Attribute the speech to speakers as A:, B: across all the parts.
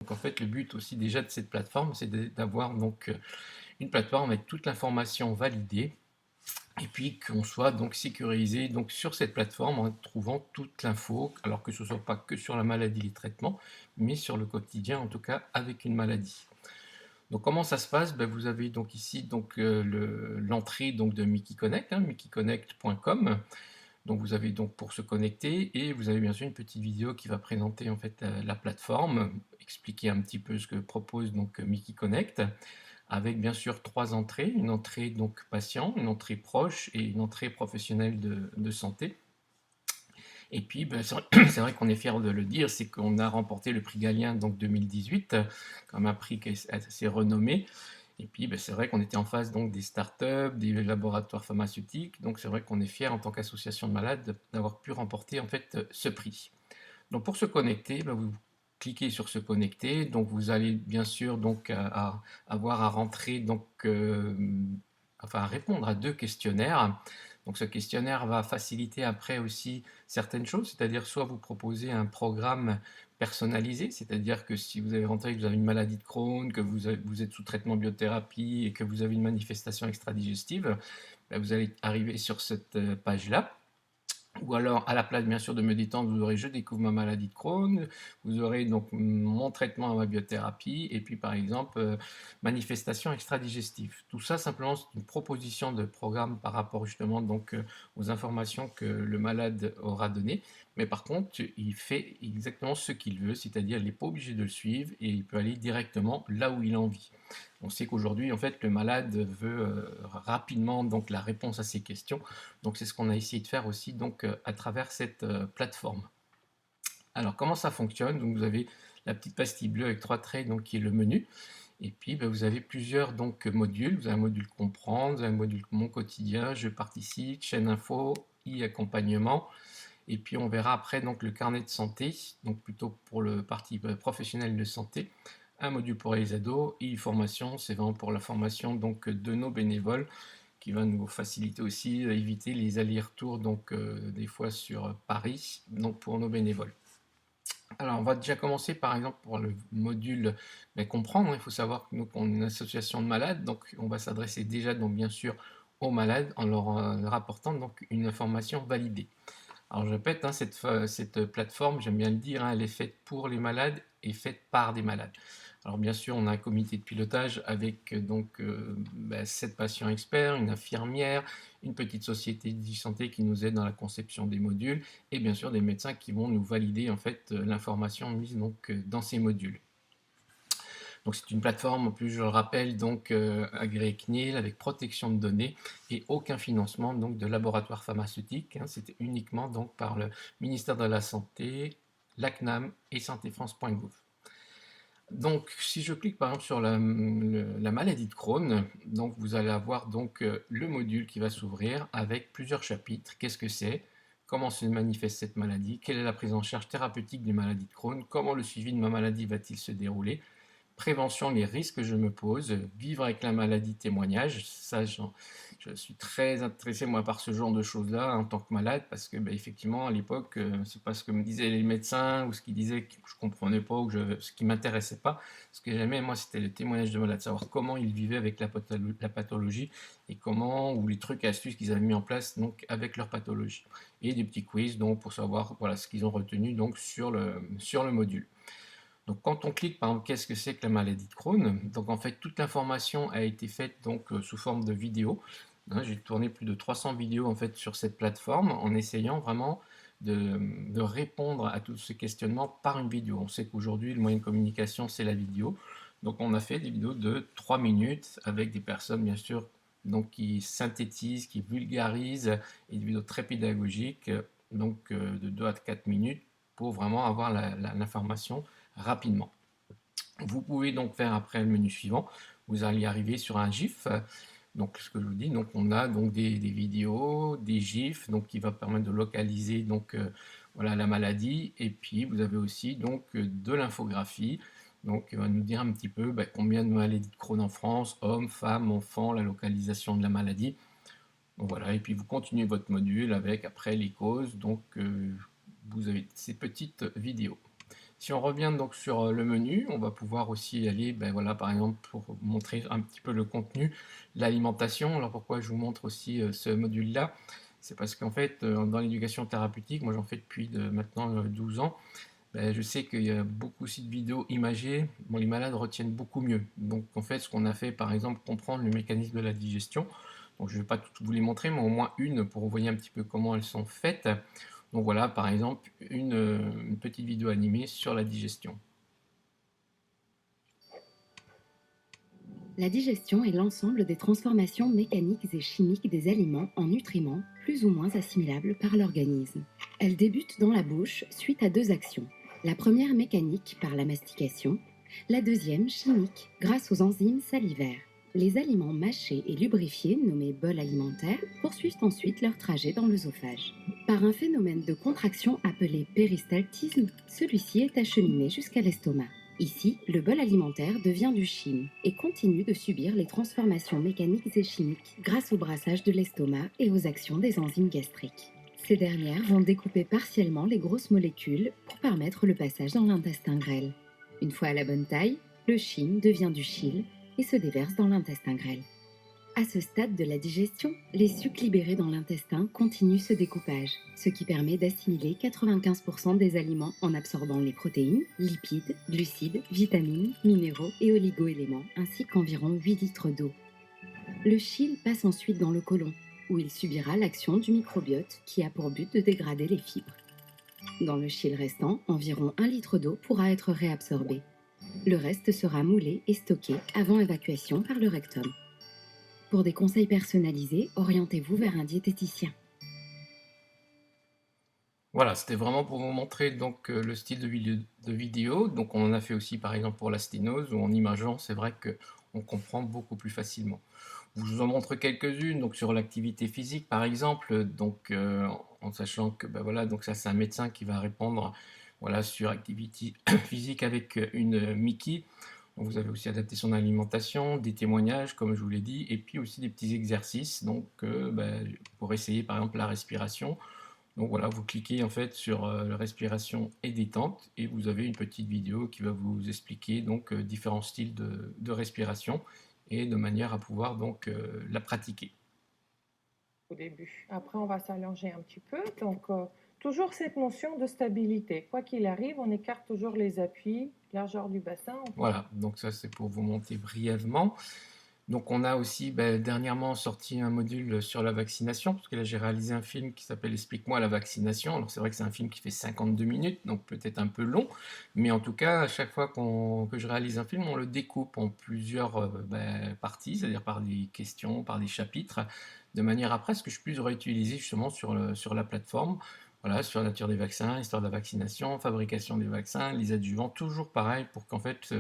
A: Donc en fait, le but aussi déjà de cette plateforme, c'est d'avoir donc une plateforme avec toute l'information validée et puis qu'on soit donc sécurisé donc sur cette plateforme en trouvant toute l'info, alors que ce ne soit pas que sur la maladie, les traitements, mais sur le quotidien, en tout cas avec une maladie. Donc comment ça se passe? Ben, vous avez donc ici donc l'entrée donc de Mickey Connect, mickeykonnect.com. Donc vous avez donc pour se connecter et vous avez bien sûr une petite vidéo qui va présenter en fait la plateforme, expliquer un petit peu ce que propose donc Mickey Connect, avec bien sûr trois entrées, une entrée donc patient, une entrée proche et une entrée professionnelle de santé. Et puis, ben, c'est vrai qu'on est fier de le dire, c'est qu'on a remporté le prix Galien donc 2018, comme un prix qui est assez renommé. Et puis, ben, c'est vrai qu'on était en face donc des startups, des laboratoires pharmaceutiques. Donc, c'est vrai qu'on est fier en tant qu'association de malades d'avoir pu remporter en fait ce prix. Donc, pour se connecter, ben, vous cliquez sur se connecter. Donc, vous allez bien sûr donc avoir à rentrer donc enfin à répondre à deux questionnaires. Donc, ce questionnaire va faciliter après aussi certaines choses, c'est-à-dire soit vous proposez un programme personnalisé, c'est-à-dire que si vous avez rentré que vous avez une maladie de Crohn, que vous êtes sous traitement biothérapie et que vous avez une manifestation extra-digestive, ben, vous allez arriver sur cette page-là. Ou alors, à la place, bien sûr, de me détendre, vous aurez je découvre ma maladie de Crohn, vous aurez donc mon traitement à ma biothérapie, et puis par exemple, manifestation extra-digestive. Tout ça, simplement, c'est une proposition de programme par rapport justement donc aux informations que le malade aura données. Mais par contre, il fait exactement ce qu'il veut, c'est-à-dire il n'est pas obligé de le suivre et il peut aller directement là où il a envie. On sait qu'aujourd'hui, en fait, le malade veut rapidement donc la réponse à ses questions. Donc, c'est ce qu'on a essayé de faire aussi donc à travers cette plateforme. Alors, comment ça fonctionne? Donc, vous avez la petite pastille bleue avec trois traits, donc qui est le menu. Et puis, ben, vous avez plusieurs donc modules. Vous avez un module comprendre, vous avez un module mon quotidien, je participe, chaîne info, e-accompagnement. Et puis, on verra après donc le carnet de santé, donc plutôt pour le parti professionnel de santé, un module pour les ados et une formation, c'est vraiment pour la formation donc de nos bénévoles qui va nous faciliter aussi, éviter les allers-retours donc des fois sur Paris, donc pour nos bénévoles. Alors on va déjà commencer par exemple pour le module comprendre. Il faut savoir que nous on est une association de malades, donc on va s'adresser déjà donc bien sûr aux malades en leur rapportant donc une information validée. Alors je répète, cette plateforme, j'aime bien le dire, elle est faite pour les malades et faite par des malades. Alors bien sûr, on a un comité de pilotage avec 7 patients experts, une infirmière, une petite société d'e-santé qui nous aide dans la conception des modules et bien sûr des médecins qui vont nous valider en fait l'information mise donc dans ces modules. Donc c'est une plateforme, en plus je le rappelle, donc agréée CNIL avec protection de données et aucun financement donc de laboratoire pharmaceutique. C'était uniquement donc par le ministère de la Santé, la CNAM et santéfrance.gouv. Donc si je clique par exemple sur la maladie de Crohn, donc vous allez avoir donc le module qui va s'ouvrir avec plusieurs chapitres. Qu'est-ce que c'est? Comment se manifeste cette maladie? Quelle est la prise en charge thérapeutique d'une maladie de Crohn? Comment le suivi de ma maladie va-t-il se dérouler? Prévention, les risques que je me pose, vivre avec la maladie, témoignage. Ça, je suis très intéressé moi par ce genre de choses-là en tant que malade parce que effectivement à l'époque, c'est pas ce que me disaient les médecins ou ce qu'ils disaient que je comprenais pas ou ce qui m'intéressait pas. Ce que j'aimais moi, c'était le témoignage de malades, savoir comment ils vivaient avec la pathologie et comment ou les trucs et astuces qu'ils avaient mis en place donc avec leur pathologie et des petits quiz donc pour savoir voilà ce qu'ils ont retenu donc sur le module. Donc quand on clique par exemple qu'est-ce que c'est que la maladie de Crohn, donc en fait toute l'information a été faite donc sous forme de vidéo. J'ai tourné plus de 300 vidéos en fait sur cette plateforme en essayant vraiment de répondre à tous ces questionnements par une vidéo. On sait qu'aujourd'hui le moyen de communication c'est la vidéo. Donc on a fait des vidéos de 3 minutes avec des personnes bien sûr donc qui synthétisent, qui vulgarisent et des vidéos très pédagogiques donc de 2 à 4 minutes pour vraiment avoir l'information rapidement. Vous pouvez donc faire après le menu suivant, vous allez arriver sur un GIF. Donc ce que je vous dis, donc on a donc des vidéos, des GIFs, donc qui va permettre de localiser donc voilà la maladie. Et puis vous avez aussi donc de l'infographie, donc il va nous dire un petit peu combien de maladies de Crohn en France, hommes, femmes, enfants, la localisation de la maladie. Donc voilà, et puis vous continuez votre module avec après les causes, donc vous avez ces petites vidéos. Si on revient donc sur le menu, on va pouvoir aussi aller, ben voilà, par exemple, pour montrer un petit peu le contenu, l'alimentation. Alors pourquoi je vous montre aussi ce module-là? C'est parce qu'en fait, dans l'éducation thérapeutique, moi j'en fais depuis maintenant 12 ans, ben, je sais qu'il y a beaucoup aussi de vidéos imagées, bon, les malades retiennent beaucoup mieux. Donc en fait, ce qu'on a fait, par exemple, comprendre le mécanisme de la digestion. Donc je ne vais pas toutes vous les montrer, mais au moins une pour vous voyez un petit peu comment elles sont faites. Donc voilà, par exemple, une petite vidéo animée sur la digestion.
B: La digestion est l'ensemble des transformations mécaniques et chimiques des aliments en nutriments plus ou moins assimilables par l'organisme. Elle débute dans la bouche suite à deux actions. La première mécanique par la mastication, la deuxième chimique grâce aux enzymes salivaires. Les aliments mâchés et lubrifiés, nommés bols alimentaires, poursuivent ensuite leur trajet dans l'œsophage. Par un phénomène de contraction appelé péristaltisme, celui-ci est acheminé jusqu'à l'estomac. Ici, le bol alimentaire devient du chyme et continue de subir les transformations mécaniques et chimiques grâce au brassage de l'estomac et aux actions des enzymes gastriques. Ces dernières vont découper partiellement les grosses molécules pour permettre le passage dans l'intestin grêle. Une fois à la bonne taille, le chyme devient du chyle et se déverse dans l'intestin grêle. À ce stade de la digestion, les sucs libérés dans l'intestin continuent ce découpage, ce qui permet d'assimiler 95% des aliments en absorbant les protéines, lipides, glucides, vitamines, minéraux et oligoéléments, ainsi qu'environ 8 litres d'eau. Le chyle passe ensuite dans le côlon, où il subira l'action du microbiote qui a pour but de dégrader les fibres. Dans le chyle restant, environ 1 litre d'eau pourra être réabsorbé. Le reste sera moulé et stocké avant évacuation par le rectum. Pour des conseils personnalisés, orientez-vous vers un diététicien.
A: Voilà, c'était vraiment pour vous montrer donc le style de vidéo. Donc on en a fait aussi par exemple pour la sténose, où en imageant, c'est vrai qu'on comprend beaucoup plus facilement. Je vous en montre quelques-unes, donc sur l'activité physique par exemple, donc en sachant que ben voilà, donc ça c'est un médecin qui va répondre voilà, sur activité physique avec une Mickey. Donc, vous avez aussi adapté son alimentation, des témoignages comme je vous l'ai dit, et puis aussi des petits exercices donc ben, pour essayer par exemple la respiration. Donc voilà, vous cliquez en fait sur la respiration et détente et vous avez une petite vidéo qui va vous expliquer donc différents styles de respiration et de manière à pouvoir donc la pratiquer.
C: Au début. Après, on va s'allonger un petit peu. Donc, toujours cette notion de stabilité. Quoi qu'il arrive, on écarte toujours les appuis, largeur du bassin.
A: Voilà, donc ça c'est pour vous montrer brièvement. Donc on a aussi dernièrement sorti un module sur la vaccination, parce que là j'ai réalisé un film qui s'appelle Explique-moi la vaccination. Alors c'est vrai que c'est un film qui fait 52 minutes, donc peut-être un peu long, mais en tout cas à chaque fois que je réalise un film, on le découpe en plusieurs parties, c'est-à-dire par des questions, par des chapitres, de manière à presque que je puisse réutiliser justement sur la plateforme. Voilà, sur la nature des vaccins, l'histoire de la vaccination, fabrication des vaccins, les adjuvants, toujours pareil pour qu'en fait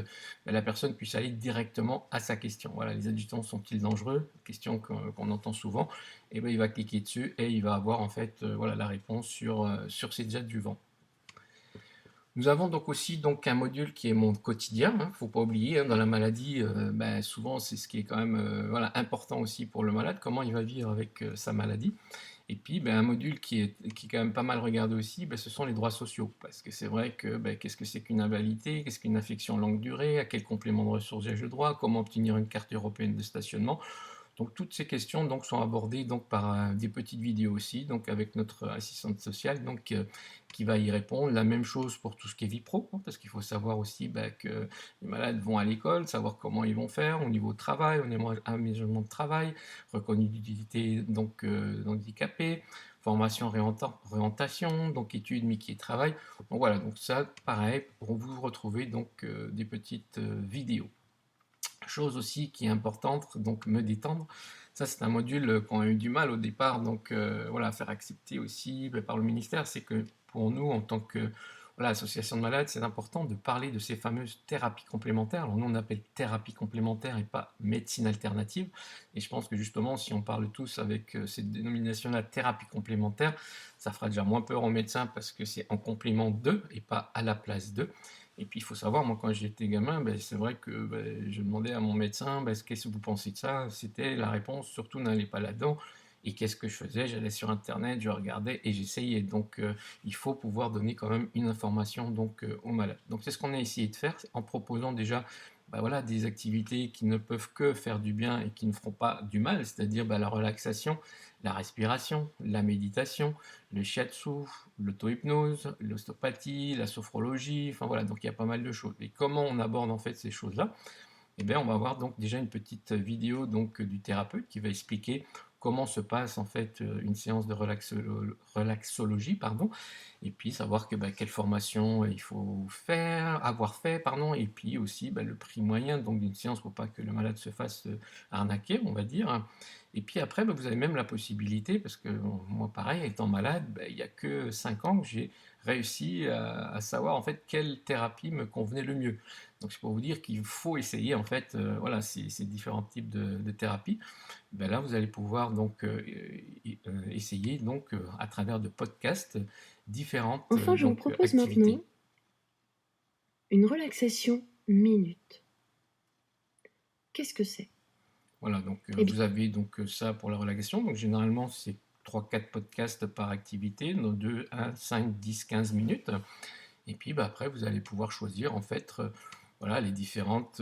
A: la personne puisse aller directement à sa question. Voilà, les adjuvants sont-ils dangereux? Question qu'on entend souvent. Et ben, il va cliquer dessus et il va avoir en fait voilà, la réponse sur ces adjuvants. Nous avons donc aussi donc un module qui est mon quotidien. Il ne faut pas oublier, hein, dans la maladie, souvent c'est ce qui est quand même voilà, important aussi pour le malade, comment il va vivre avec sa maladie. Et puis, un module qui est quand même pas mal regardé aussi, ce sont les droits sociaux. Parce que c'est vrai que qu'est-ce que c'est qu'une invalidité, qu'est-ce qu'une affection longue durée, à quel complément de ressources ai-je droit, comment obtenir une carte européenne de stationnement. Donc toutes ces questions donc, sont abordées donc, par des petites vidéos aussi, donc avec notre assistante sociale donc, qui va y répondre. La même chose pour tout ce qui est vie pro, hein, parce qu'il faut savoir aussi que les malades vont à l'école, savoir comment ils vont faire au niveau de travail, au niveau aménagement de travail, reconnu d'utilité donc handicapé, formation réorientation, donc études, métier, travail. Donc voilà, donc ça pareil, pour vous retrouver donc des petites vidéos. Chose aussi qui est importante, donc me détendre. Ça, c'est un module qu'on a eu du mal au départ, donc voilà, à faire accepter aussi par le ministère. C'est que pour nous, en tant que voilà, association de malades, c'est important de parler de ces fameuses thérapies complémentaires. Alors nous, on appelle thérapie complémentaire et pas médecine alternative. Et je pense que justement, si on parle tous avec cette dénomination-là, thérapie complémentaire, ça fera déjà moins peur aux médecins parce que c'est en complément d'eux et pas à la place d'eux. Et puis il faut savoir, moi quand j'étais gamin, c'est vrai que je demandais à mon médecin, qu'est-ce que vous pensez de ça? C'était la réponse, surtout n'allez pas là-dedans. Et qu'est-ce que je faisais? J'allais sur internet, je regardais et j'essayais. Donc il faut pouvoir donner quand même une information donc aux malades. Donc c'est ce qu'on a essayé de faire en proposant déjà voilà, des activités qui ne peuvent que faire du bien et qui ne feront pas du mal, c'est-à-dire la relaxation, la respiration, la méditation, le shiatsu, l'auto-hypnose, l'ostéopathie, la sophrologie, enfin voilà, donc il y a pas mal de choses. Et comment on aborde en fait ces choses-là? Eh bien, on va voir donc déjà une petite vidéo donc du thérapeute qui va expliquer comment se passe en fait une séance de relaxologie, pardon, et puis savoir que quelle formation il faut faire, avoir fait, pardon, et puis aussi le prix moyen donc d'une séance pour pas que le malade se fasse arnaquer, on va dire. Et puis après, vous avez même la possibilité, parce que bon, moi pareil, étant malade, il n'y a que 5 ans que j'ai réussi à savoir en fait quelle thérapie me convenait le mieux. Donc c'est pour vous dire qu'il faut essayer en fait voilà, ces différents types de thérapies. Là, vous allez pouvoir donc essayer donc à travers de podcasts différentes
B: Enfin, je vous
A: donc
B: propose maintenant
A: activités.
B: une relaxation minute. Qu'est-ce que c'est?
A: Voilà, donc
B: Eh bien,
A: vous avez donc ça pour la relaxation. Donc généralement, c'est 3-4 podcasts par activité, dans 2, 1, 5, 10, 15 minutes. Et puis après, vous allez pouvoir choisir en fait voilà, les différentes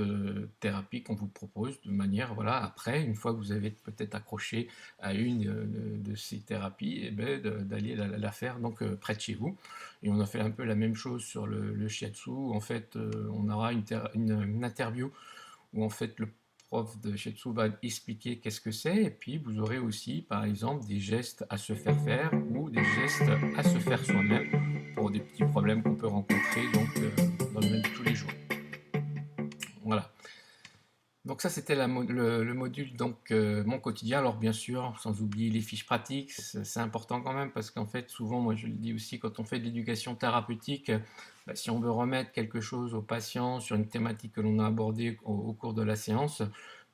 A: thérapies qu'on vous propose de manière, voilà, après, une fois que vous avez peut-être accroché à une de ces thérapies, et d'aller la faire donc près de chez vous. Et on a fait un peu la même chose sur le shiatsu. En fait, on aura une interview où en fait le prof de shiatsu va expliquer qu'est-ce que c'est, et puis vous aurez aussi par exemple des gestes à se faire faire ou des gestes à se faire soi-même pour des petits problèmes qu'on peut rencontrer donc dans le domaine de tous les jours. Voilà. Donc ça c'était le module donc mon quotidien. Alors bien sûr, sans oublier les fiches pratiques, c'est important quand même parce qu'en fait souvent, moi je le dis aussi, quand on fait de l'éducation thérapeutique, si on veut remettre quelque chose aux patients sur une thématique que l'on a abordée au cours de la séance,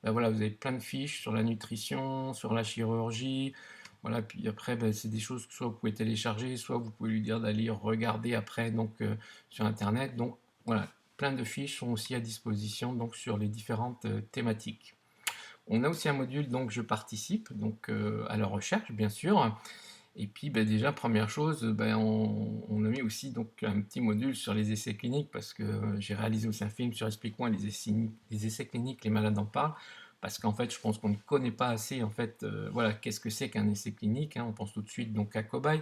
A: voilà, vous avez plein de fiches sur la nutrition, sur la chirurgie, voilà, puis après c'est des choses que soit vous pouvez télécharger, soit vous pouvez lui dire d'aller regarder après donc sur internet. Donc voilà, plein de fiches sont aussi à disposition donc sur les différentes thématiques. On a aussi un module donc je participe donc à la recherche bien sûr. Et puis déjà première chose, on a mis aussi donc un petit module sur les essais cliniques parce que j'ai réalisé aussi un film sur Explique-moi les essais cliniques, les malades en parlent. Parce qu'en fait, je pense qu'on ne connaît pas assez en fait, voilà, qu'est-ce que c'est qu'un essai clinique, hein. On pense tout de suite donc à cobaye.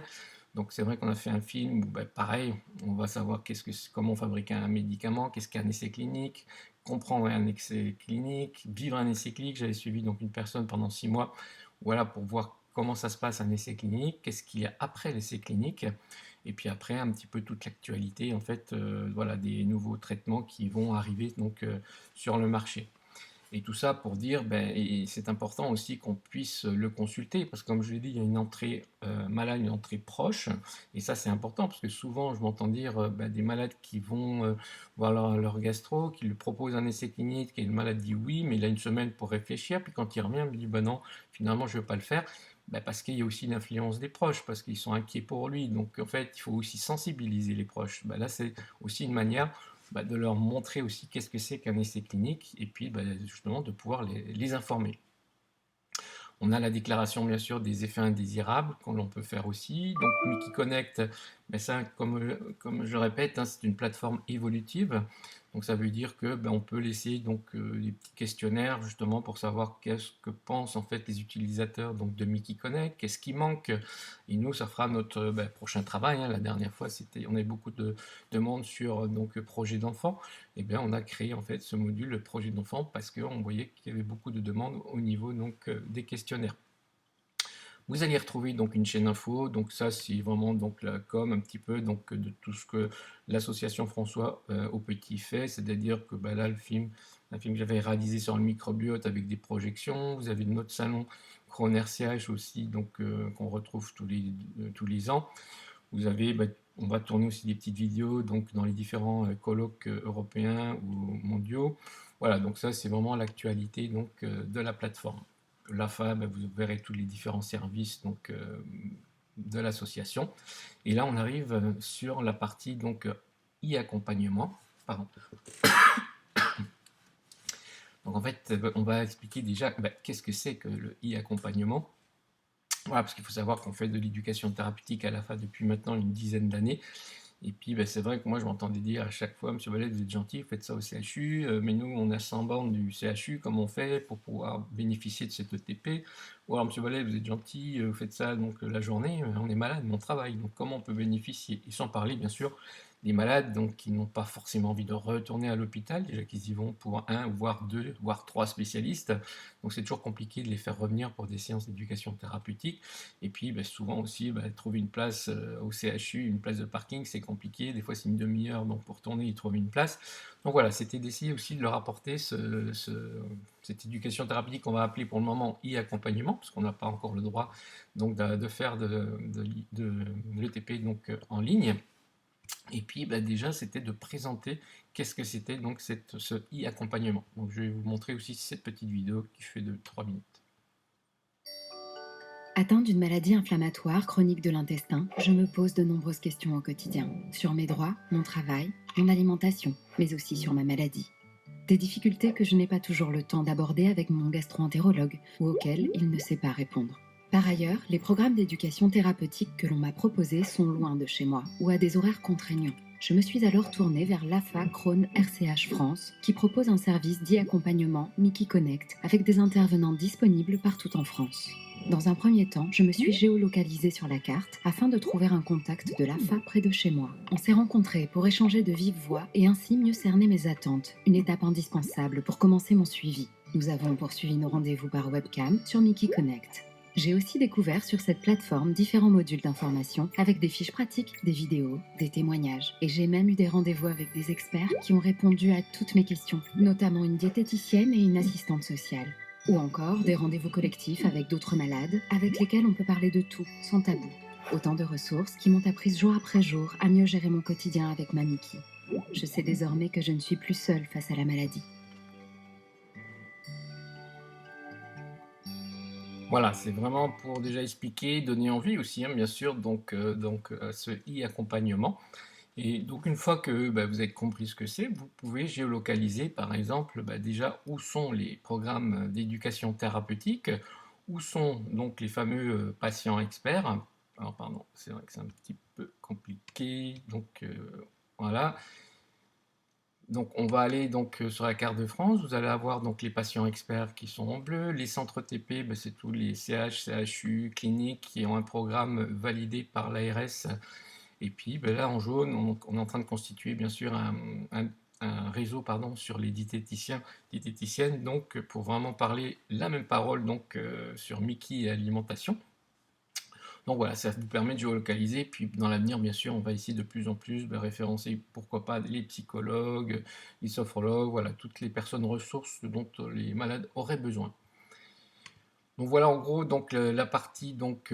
A: Donc c'est vrai qu'on a fait un film où pareil, on va savoir comment fabriquer un médicament, qu'est-ce qu'un essai clinique, comprendre un essai clinique, vivre un essai clinique. J'avais suivi donc une personne pendant 6 mois, voilà, pour voir comment ça se passe un essai clinique, qu'est-ce qu'il y a après l'essai clinique, et puis après un petit peu toute l'actualité en fait, voilà, des nouveaux traitements qui vont arriver donc sur le marché. Et tout ça pour dire, et c'est important aussi qu'on puisse le consulter, parce que comme je l'ai dit, il y a une entrée malade, une entrée proche, et ça c'est important, parce que souvent je m'entends dire des malades qui vont voir leur gastro, qui lui proposent un essai clinique, et le malade dit oui, mais il a une semaine pour réfléchir, puis quand il revient, il me dit non, finalement je ne veux pas le faire, parce qu'il y a aussi l'influence des proches, parce qu'ils sont inquiets pour lui, donc en fait il faut aussi sensibiliser les proches. Là c'est aussi une manière de leur montrer aussi qu'est-ce que c'est qu'un essai clinique et puis justement de pouvoir les informer. On a la déclaration bien sûr des effets indésirables qu'on l'on peut faire aussi. Donc Mickey Connect, ça comme je le répète, hein, c'est une plateforme évolutive. Donc ça veut dire que on peut laisser donc des petits questionnaires justement pour savoir qu'est-ce que pensent en fait les utilisateurs donc de Mickey Connect, qu'est-ce qui manque. Et nous ça fera notre prochain travail, hein. La dernière fois on avait beaucoup de demandes sur donc projet d'enfant. Et bien on a créé en fait ce module projet d'enfant parce qu'on voyait qu'il y avait beaucoup de demandes au niveau donc des questionnaires. Vous allez retrouver donc une chaîne info, donc ça c'est vraiment donc la com un petit peu donc de tout ce que l'association François au Petit fait, c'est-à-dire que là le film, un film que j'avais réalisé sur le microbiote avec des projections. Vous avez notre salon Chronerciage aussi donc qu'on retrouve tous les ans. Vous avez, on va tourner aussi des petites vidéos donc dans les différents colloques européens ou mondiaux. Voilà, donc ça c'est vraiment l'actualité donc de la plateforme. L'AFA, vous verrez tous les différents services donc de l'association. Et là on arrive sur la partie donc e-accompagnement. Pardon. Donc en fait, on va expliquer déjà qu'est-ce que c'est que le e-accompagnement. Voilà, parce qu'il faut savoir qu'on fait de l'éducation thérapeutique à la FA depuis maintenant une dizaine d'années. Et puis, c'est vrai que moi, je m'entendais dire à chaque fois, Monsieur Vallet, vous êtes gentil, vous faites ça au CHU, mais nous, on a 100 bornes du CHU, comment on fait pour pouvoir bénéficier de cette ETP? Ou alors, Monsieur Vallet, vous êtes gentil, vous faites ça donc la journée, on est malade, mais on travaille, donc comment on peut bénéficier? Et sans parler, bien sûr, des malades donc, qui n'ont pas forcément envie de retourner à l'hôpital, déjà qu'ils y vont pour un, voire deux, voire trois spécialistes. Donc, c'est toujours compliqué de les faire revenir pour des séances d'éducation thérapeutique. Et puis, souvent aussi, trouver une place au CHU, une place de parking, c'est compliqué. Des fois, c'est une demi-heure donc pour tourner et trouver une place. Donc voilà, c'était d'essayer aussi de leur apporter cette éducation thérapeutique qu'on va appeler pour le moment e-accompagnement, parce qu'on n'a pas encore le droit donc, de faire de l'ETP donc, en ligne. Et puis déjà, c'était de présenter qu'est-ce que c'était donc ce e-accompagnement. Donc je vais vous montrer aussi cette petite vidéo qui fait de 3 minutes.
B: Atteinte d'une maladie inflammatoire chronique de l'intestin, je me pose de nombreuses questions au quotidien, sur mes droits, mon travail, mon alimentation, mais aussi sur ma maladie. Des difficultés que je n'ai pas toujours le temps d'aborder avec mon gastro-entérologue ou auxquelles il ne sait pas répondre. Par ailleurs, les programmes d'éducation thérapeutique que l'on m'a proposés sont loin de chez moi ou à des horaires contraignants. Je me suis alors tournée vers l'AFA Crohn RCH France, qui propose un service d'e-accompagnement Mickey Connect avec des intervenants disponibles partout en France. Dans un premier temps, je me suis géolocalisée sur la carte afin de trouver un contact de l'AFA près de chez moi. On s'est rencontrés pour échanger de vive voix et ainsi mieux cerner mes attentes, une étape indispensable pour commencer mon suivi. Nous avons poursuivi nos rendez-vous par webcam sur Mickey Connect. J'ai aussi découvert sur cette plateforme différents modules d'information avec des fiches pratiques, des vidéos, des témoignages. Et j'ai même eu des rendez-vous avec des experts qui ont répondu à toutes mes questions, notamment une diététicienne et une assistante sociale. Ou encore des rendez-vous collectifs avec d'autres malades avec lesquels on peut parler de tout, sans tabou. Autant de ressources qui m'ont appris jour après jour à mieux gérer mon quotidien avec ma Mickey. Je sais désormais que je ne suis plus seule face à la maladie.
A: Voilà, c'est vraiment pour déjà expliquer, donner envie aussi, bien sûr, donc, ce e-accompagnement. Et donc une fois que vous avez compris ce que c'est, vous pouvez géolocaliser par exemple déjà où sont les programmes d'éducation thérapeutique, où sont donc les fameux patients experts. Alors pardon, c'est vrai que c'est un petit peu compliqué, donc voilà. Donc on va aller donc sur la carte de France, vous allez avoir donc les patients experts qui sont en bleu, les centres TP, c'est tous les CH, CHU, cliniques qui ont un programme validé par l'ARS. Et puis là en jaune, on est en train de constituer bien sûr un réseau sur les diététiciennes, donc pour vraiment parler la même parole donc sur Mickey et alimentation. Donc voilà, ça vous permet de géolocaliser, puis dans l'avenir, bien sûr, on va essayer de plus en plus référencer, pourquoi pas, les psychologues, les sophrologues, voilà, toutes les personnes ressources dont les malades auraient besoin. Donc voilà, en gros, donc la partie donc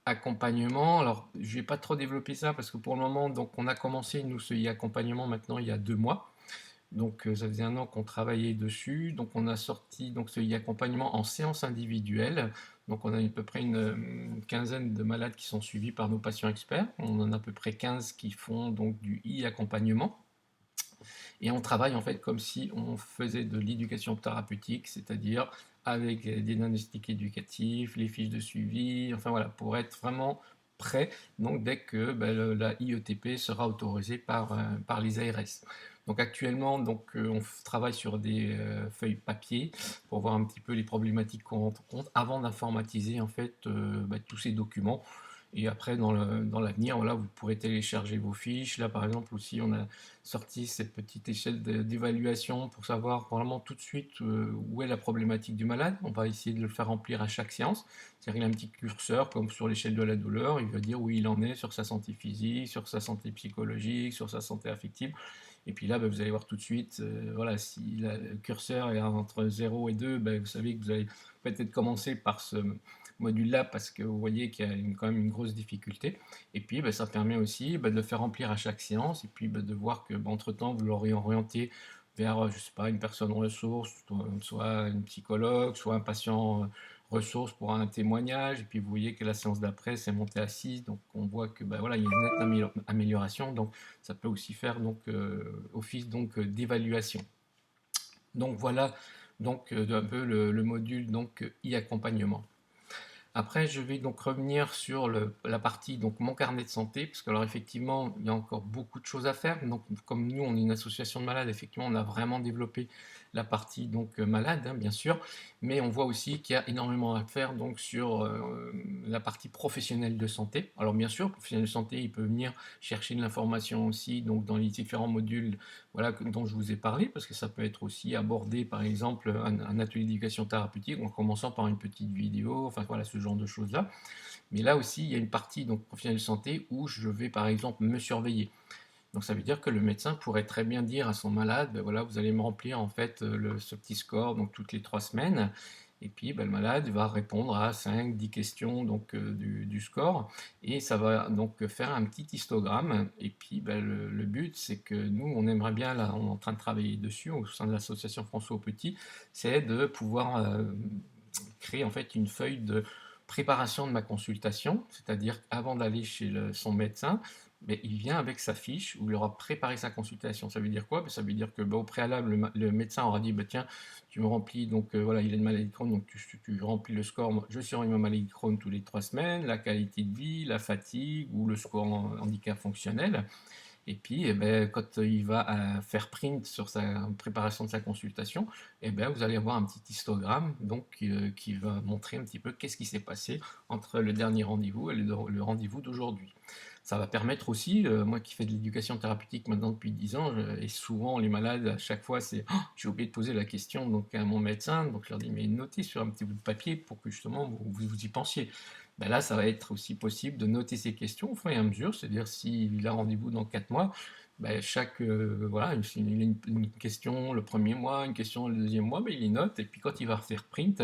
A: accompagnement. Alors, je vais pas trop développer ça parce que pour le moment, donc on a commencé nous ce accompagnement maintenant il y a 2 mois. Donc ça faisait 1 an qu'on travaillait dessus. Donc on a sorti donc ce e-accompagnement en séance individuelle. Donc on a à peu près une quinzaine de malades qui sont suivis par nos patients experts. On en a à peu près 15 qui font donc du e-accompagnement. Et on travaille en fait comme si on faisait de l'éducation thérapeutique, c'est-à-dire avec des diagnostics éducatifs, les fiches de suivi, enfin voilà, pour être vraiment prêt, donc dès que la IETP sera autorisée par les ARS. Donc actuellement, on travaille sur des feuilles papier pour voir un petit peu les problématiques qu'on rencontre avant d'informatiser en fait tous ces documents. Et après, dans l'avenir, voilà, vous pourrez télécharger vos fiches. Là, par exemple, aussi, on a sorti cette petite échelle d'évaluation pour savoir vraiment tout de suite où est la problématique du malade. On va essayer de le faire remplir à chaque séance. C'est-à-dire qu'il a un petit curseur, comme sur l'échelle de la douleur. Il va dire où il en est sur sa santé physique, sur sa santé psychologique, sur sa santé affective. Et puis là, vous allez voir tout de suite, voilà, si le curseur est entre 0 et 2, vous savez que vous allez peut-être commencer par ce module-là parce que vous voyez qu'il y a quand même une grosse difficulté. Et puis, ça permet aussi de le faire remplir à chaque séance et puis de voir que, entre-temps, vous l'aurez orienté vers, je sais pas, une personne ressource, soit une psychologue, soit un patient ressource pour un témoignage. Et puis, vous voyez que la séance d'après, c'est monté à 6. Donc, on voit que, voilà, il y a une nette amélioration. Donc, ça peut aussi faire office d'évaluation. Donc, voilà donc un peu le module e-accompagnement. Après, je vais donc revenir sur la partie donc mon carnet de santé, parce que alors effectivement, il y a encore beaucoup de choses à faire. Donc, comme nous, on est une association de malades, effectivement, on a vraiment développé la partie donc malade, hein, bien sûr, mais on voit aussi qu'il y a énormément à faire donc sur la partie professionnelle de santé. Alors bien sûr, le professionnel de santé, il peut venir chercher de l'information aussi donc dans les différents modules, voilà, dont je vous ai parlé, parce que ça peut être aussi abordé, par exemple, un atelier d'éducation thérapeutique en commençant par une petite vidéo, enfin voilà, ce genre de choses-là. Mais là aussi, il y a une partie donc professionnelle de santé où je vais par exemple me surveiller. Donc ça veut dire que le médecin pourrait très bien dire à son malade, ben voilà, vous allez me remplir en fait ce petit score donc toutes les 3 semaines. Et puis ben, le malade va répondre à 5, 10 questions donc, du score. Et ça va donc faire un petit histogramme. Et puis ben, le but, c'est que nous, on aimerait bien, là, on est en train de travailler dessus au sein de l'association François Petit, c'est de pouvoir créer en fait une feuille de préparation de ma consultation, c'est-à-dire avant d'aller chez son médecin, mais il vient avec sa fiche où il aura préparé sa consultation. Ça veut dire quoi? Ça veut dire que au préalable, le médecin aura dit, bah, tiens, tu me remplis, donc voilà, il a une maladie de Crohn, donc tu remplis le score. Moi, je surveille ma maladie de Crohn tous les 3 semaines, la qualité de vie, la fatigue ou le score en handicap fonctionnel. Et puis, eh ben, quand il va faire print sur sa préparation de sa consultation, eh ben, vous allez avoir un petit histogramme donc, qui va montrer un petit peu qu'est-ce qui s'est passé entre le dernier rendez-vous et le rendez-vous d'aujourd'hui. Ça va permettre aussi, moi qui fais de l'éducation thérapeutique maintenant depuis 10 ans, et souvent les malades, à chaque fois, c'est oh, j'ai oublié de poser la question donc, à mon médecin, donc je leur dis mais notez sur un petit bout de papier pour que justement vous y pensiez. Ben là, ça va être aussi possible de noter ces questions au fur et à mesure, c'est-à-dire s'il a rendez-vous dans 4 mois, ben voilà, il a une question le premier mois, une question le deuxième mois, ben il les note, et puis quand il va refaire print,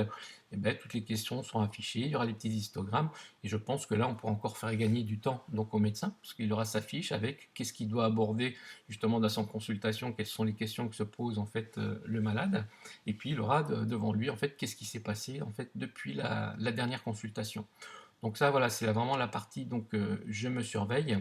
A: eh ben, toutes les questions sont affichées, il y aura des petits histogrammes, et je pense que là, on pourra encore faire gagner du temps donc au médecin, parce qu'il aura sa fiche avec qu'est-ce qu'il doit aborder justement dans son consultation, quelles sont les questions que se pose en fait le malade, et puis il aura devant lui en fait qu'est-ce qui s'est passé en fait depuis la dernière consultation. Donc ça, voilà, c'est vraiment la partie, donc je me surveille.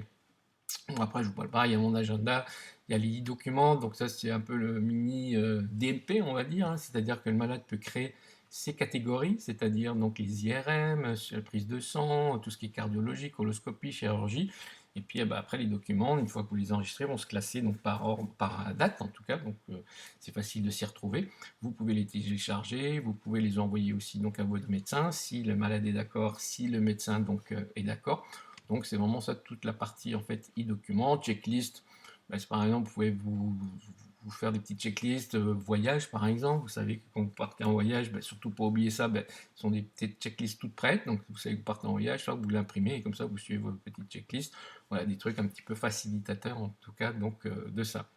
A: Bon, après, je vous parle pas, il y a mon agenda, il y a les documents, donc ça c'est un peu le mini DMP, on va dire, hein, c'est-à-dire que le malade peut créer ses catégories, c'est-à-dire donc les IRM, la prise de sang, tout ce qui est cardiologie, coloscopie, chirurgie, et puis après les documents, une fois que vous les enregistrez, vont se classer donc par date en tout cas, donc c'est facile de s'y retrouver. Vous pouvez les télécharger, vous pouvez les envoyer aussi donc à votre médecin, si le malade est d'accord, si le médecin donc est d'accord. Donc c'est vraiment ça toute la partie en fait e-document, checklist. Ben, par exemple, vous pouvez vous faire des petites checklists voyage par exemple. Vous savez que quand vous partez en voyage, ben, surtout pas oublier ça, ben, ce sont des petites checklists toutes prêtes. Donc vous savez que vous partez en voyage, soit vous l'imprimez et comme ça vous suivez vos petites checklists. Voilà, des trucs un petit peu facilitateurs en tout cas donc de ça.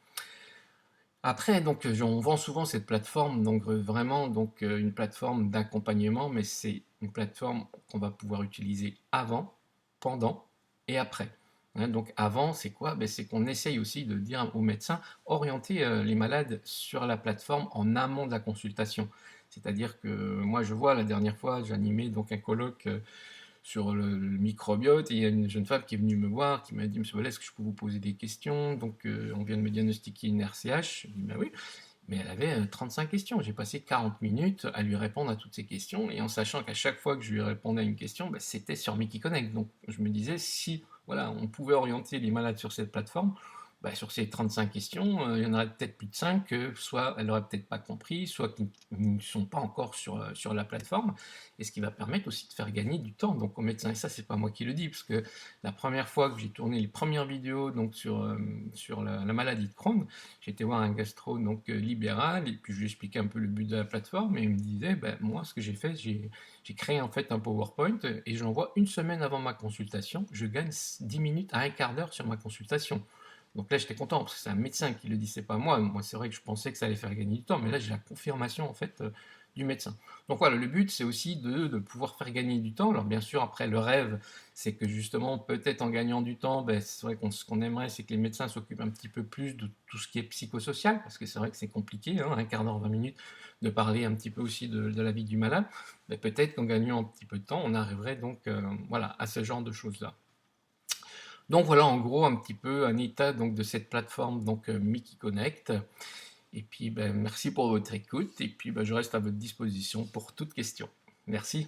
A: Après, donc, on vend souvent cette plateforme, donc vraiment donc, une plateforme d'accompagnement, mais c'est une plateforme qu'on va pouvoir utiliser avant, pendant et après. Hein, donc avant, c'est quoi? Ben, c'est qu'on essaye aussi de dire aux médecins, orienter les malades sur la plateforme en amont de la consultation. C'est-à-dire que moi, je vois la dernière fois, j'animais donc un colloque sur le microbiote, et il y a une jeune femme qui est venue me voir, qui m'a dit, Monsieur Wallet, est-ce que je peux vous poser des questions? Donc, on vient de me diagnostiquer une RCH. Je lui ai dit, ben oui. Mais elle avait 35 questions. J'ai passé 40 minutes à lui répondre à toutes ces questions, et en sachant qu'à chaque fois que je lui répondais à une question, ben, c'était sur Mickey Connect. Donc, je me disais, si voilà, on pouvait orienter les malades sur cette plateforme, bah, sur ces 35 questions, il y en aurait peut-être plus de 5 que soit elle n'aurait peut-être pas compris, soit qui ne sont pas encore sur la plateforme, et ce qui va permettre aussi de faire gagner du temps donc aux médecins. Et ça, c'est pas moi qui le dis, parce que la première fois que j'ai tourné les premières vidéos donc sur la maladie de Crohn, j'ai été voir un gastro donc libéral, et puis je lui expliquais un peu le but de la plateforme, et il me disait, ben, moi, ce que j'ai fait, j'ai créé en fait un PowerPoint, et je l'envoie une semaine avant ma consultation, je gagne 10 minutes à un quart d'heure sur ma consultation. Donc là, j'étais content parce que c'est un médecin qui le dit, c'est pas moi. Moi, c'est vrai que je pensais que ça allait faire gagner du temps, mais là, j'ai la confirmation en fait du médecin. Donc voilà, le but, c'est aussi de pouvoir faire gagner du temps. Alors bien sûr, après, le rêve, c'est que justement, peut-être en gagnant du temps, ben, c'est vrai ce qu'on aimerait, c'est que les médecins s'occupent un petit peu plus de tout ce qui est psychosocial, parce que c'est vrai que c'est compliqué, hein, un quart d'heure, 20 minutes, de parler un petit peu aussi de la vie du malade. Mais peut-être qu'en gagnant un petit peu de temps, on arriverait donc voilà, à ce genre de choses-là. Donc voilà en gros un petit peu un état donc, de cette plateforme donc Mickey Connect. Et puis ben, merci pour votre écoute, et puis ben, je reste à votre disposition pour toute question. Merci.